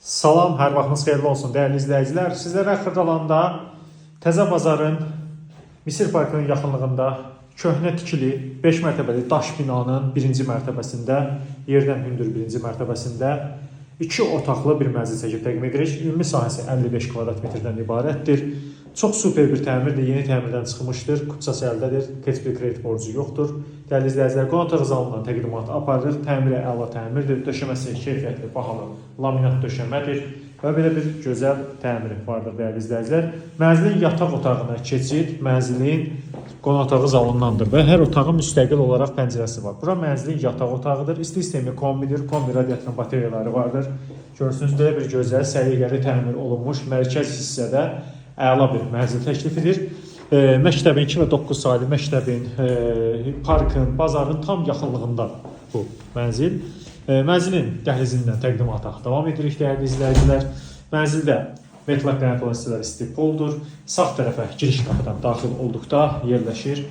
Salam, hər vaxtınız xeyirli olsun dəyərli izləyicilər. Sizlərə Xırdalanda Təzə Bazarın Misir Parkının yaxınlığında köhnə tikili 5 mərtəbəli daş binanın birinci mərtəbəsində, yerdən hündür birinci mərtəbəsində 2 otaqlı bir mənzil çəkib təqdim edirik. Ümumi sahəsi 55 kvadrat metrdən ibarətdir. Çox super bir təmirdir, yeni təmirdən çıxmışdır, kutsası əldədir, heç bir kredit borcu yoxdur. Dəyərli izləyicilər, qonaq otağı zalından təqdimatı aparırıq. Təmiri əla təmirdir, döşəməsi keyfiyyətli, bahalı laminat döşəmədir və belə bir gözəl təmiri vardır dəyərli izləyicilər. Mənzilin yataq otağına keçid mənzilin qonaq otağı zalındandır və hər otağın müstəqil olaraq pəncərəsi var. Bura mənzilin yataq otağıdır. İsti sistemi kombidir, kombi radiatorun bateriyaları vardır. Görürsünüz, belə bir gözəl, səliqəli təmir olunmuş mərkəz hissədə əla bir mənzil təklif edir. Məktəbin 2 və 9 saylı məktəbin, parkın, bazarın tam yaxınlığında bu mənzil. Mənzilin dəhlizindən təqdimata davam edirik dəyərli izləyicilər. Mənzildə metal qənət olan hissələr istipoldur. Sağ tərəfə giriş qapıdan daxil olduqda yerləşir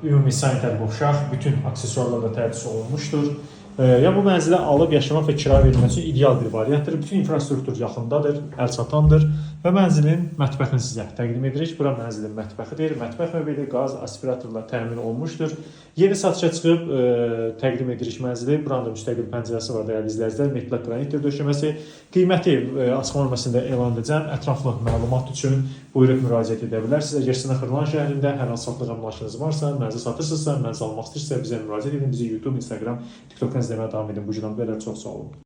ümumi sanitar qovşaq, bütün aksesuarlar da təchiz olunmuşdur. Yəni bu mənzilə alıb yaşamaq və kira verilmək üçün ideal bir variantdır. Bütün infrastruktur yaxındadır, əlçatandır və mənzilin mətbəxini sizə təqdim edirik. Bura mənzilin mətbəxidir. Mətbəx möbili, qaz, aspiratorla təmin olunmuşdur. Yeni satışa çıxıb təqdim edirik mənzili. Buranın da müstəqil pəncərəsi var dəyərli izləyicilər. Metal qranitdir döşəməsi. Qiyməti açıqlama bölməsində elan edəcəm. Ətraflı məlumat üçün buyurub müraciət edə bilərsiniz. Əgər sizin Xırdalan şəhərində hər hansı satılıq əmlakınız varsa, mənzil satırsınızsa, mənzil almaq istəyirsə bizə müraciət edin. Bizi YouTube, Instagram, TikTok izləməyə davam edin. Bu cürdən belə çox sağ olun.